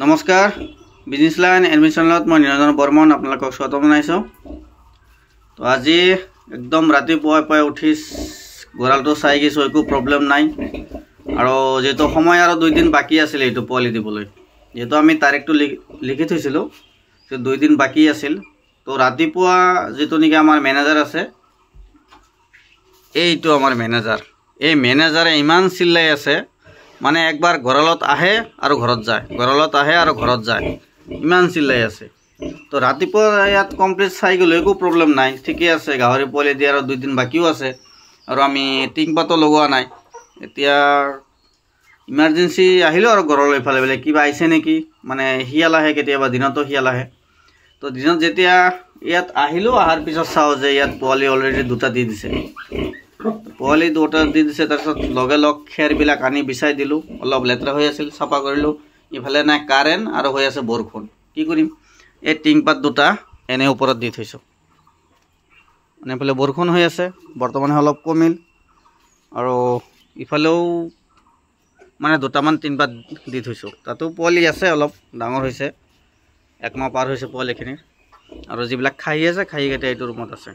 নমস্কাৰ business line এডমিশ্যনত মই নিৰঞ্জন বৰ্মন আপোনালোকক স্বাগতম জনাইছো। তো আজি একদম ৰাতিপুৱাই উঠি গৰালটো চাই গৈছো, একো প্ৰব্লেম নাই। আৰু যেহেতু সময় আৰু 2 দিন বাকি আছিল এইটো পোৱালি দিবলৈ, যেহেতু আমি তাৰিখটো লিখি থৈছিলোঁ যে 2 দিন বাকি আছিল। তো ৰাতিপুৱা যেটো নেকি আমাৰ মেনেজাৰ আছে, এইটো আমাৰ মেনেজাৰ, এই মেনেজাৰে ইমান চিল্লাই আছে, মানে একবাৰ গৰালত আহে আৰু ঘৰত যায়, গৰালত আহে আৰু ঘৰত যায়, ইমান চিল্লাই আছে। তো ৰাতিপুৱা ইয়াত কমপ্লিট চাই গ'লো, একো প্ৰব্লেম নাই, ঠিকেই আছে। গাহৰি পোৱালি দিয়ে আৰু 2 দিন বাকিও আছে, আৰু আমি টিংপাতো লগোৱা নাই। এতিয়া ইমাৰ্জেঞ্চি আহিলোঁ আৰু ঘৰলৈ ইফালে বোলে কিবা আহিছে নেকি, মানে শিয়াল আহে কেতিয়াবা, দিনতো শিয়াল আহে। তো দিনত যেতিয়া ইয়াত আহিলোঁ, অহাৰ পিছত চাওঁ যে ইয়াত পোৱালি অলৰেডি 2টা দি দিছে। পোৱালি 2টা দি দিছে, তাৰপিছত লগে লগ খেৰবিলাক আনি বিছাই দিলোঁ। অলপ লেতেৰা হৈ আছিল, চাফা কৰিলোঁ। ইফালে নাই কাৰেণ্ট আৰু হৈ আছে বৰষুণ, কি কৰিম? এই টিংপাত 2টা এনে ওপৰত দি থৈছোঁ, মানে ইফালে বৰষুণ হৈ আছে, বৰ্তমানে অলপ কমিল। আৰু ইফালেও মানে 2টামান টিংপাত দি থৈছোঁ, তাতো পোৱালি আছে, অলপ ডাঙৰ হৈছে, 1 মাহ পাৰ হৈছে পোৱালিখিনিৰ। আৰু যিবিলাক খাই আছে, খাই এতিয়া এইটো ৰুমত আছে।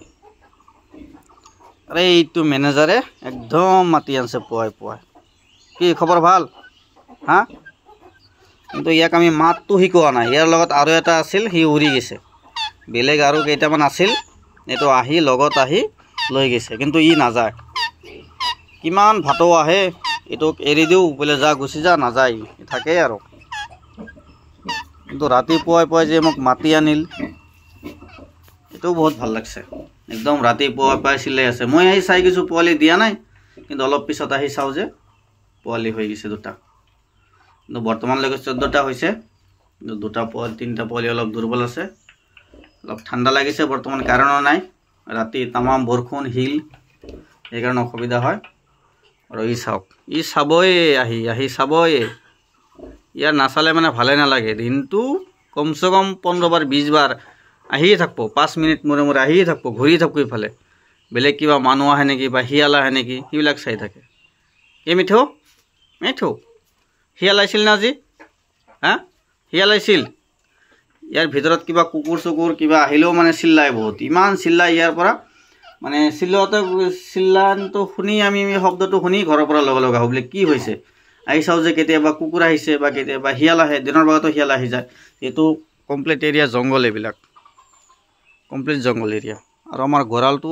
আৰে এইটো মেনেজাৰে একদম মাতি আনছে পুৱাই। কি খবৰ, ভাল? হা? কিন্তু ইয়াক আমি মাতটো শিকোৱা নাই। ইয়াৰ লগত আৰু এটা আছিল, সি উৰি গৈছে। বেলেগ আৰু কেইটামান আছিল, এইটো আহি লগত আহি লৈ গৈছে, কিন্তু ই নাযায়। কিমান ভাতো আহে, এইটোক এৰি দিওঁ, বোলে যা, গুচি যা, নাযায়, থাকেই আৰু। কিন্তু ৰাতিপুৱাই যে মোক মাতি আনিল, এইটো বহুত ভাল লাগছে। একদম ৰাতিপুৱাই চিলাই আছে। মই আহি চাই গৈছোঁ, পোৱালি দিয়া নাই, কিন্তু অলপ পিছত আহি চাওঁ যে পোৱালি হৈ গৈছে 2টা। কিন্তু বৰ্তমানলৈকে 14টা হৈছে, কিন্তু 3টা পোৱালি অলপ দুৰ্বল আছে। অলপ ঠাণ্ডা লাগিছে, বৰ্তমান কাৰণো নাই, ৰাতি তামাম বৰষুণ শিল, সেইকাৰণে অসুবিধা হয়। আৰু ই চাওক, ই চাবই, আহি চাবই। ইয়াৰ নাচালে মানে ভালে নালাগে। দিনটো কমচে কম 15 বাৰ 20 বাৰ আহিয়ে থাকব, 5 মিনিট মূৰে মূৰে আহিয়ে থাকব, ঘূৰি থাকব ইফালে। বেলেগ কিবা মানুহ আহে নেকি বা শিয়াল আহে নেকি, সেইবিলাক চাই থাকে। এই মিঠু শিয়াল আহিছিল না আজি? হা, শিয়াল আহিছিল? ইয়াৰ ভিতৰত কিবা কুকুৰ চুকুৰ কিবা আহিলেও মানে চিল্লাই বহুত, ইমান চিল্লাই ইয়াৰ পৰা, মানে চিল্লানটো শুনি আমি শব্দটো শুনি ঘৰৰ পৰা লগ আহোঁ, বোলে কি হৈছে। আহি চাওঁ যে কেতিয়াবা কুকুৰ আহিছে বা কেতিয়াবা শিয়াল আহে, দিনৰ ভাগতো শিয়াল আহি যায়। এইটো কমপ্লিট এৰিয়া জংঘল, এইবিলাক কমপ্লিট জংঘল এৰিয়া। আৰু আমাৰ গঁৰালটো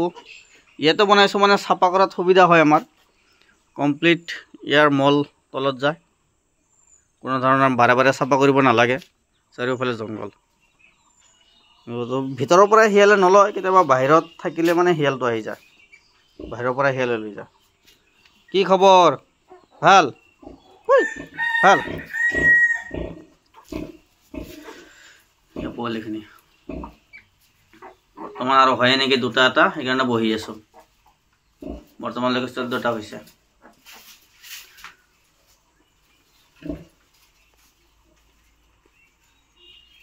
ইয়াতে বনাইছোঁ, মানে চাফা কৰাত সুবিধা হয় আমাৰ। কমপ্লিট ইয়াৰ মল তলত যায়, কোনো ধৰণৰ বাৰে চাফা কৰিব নালাগে, চাৰিওফালে জংঘল। ভিতৰৰ পৰা শিয়ালে নলয়, কেতিয়াবা বাহিৰত থাকিলে মানে শিয়ালটো আহি যায়, বাহিৰৰ পৰা শিয়ালে লৈ যায়। কি খবৰ, ভাল? ভাল পোৱালিখিনি বৰ্তমান আৰু হয় নেকি 2টা এটা, সেইকাৰণে বহি আছোঁ। বৰ্তমানলৈকে 14টা হৈছে।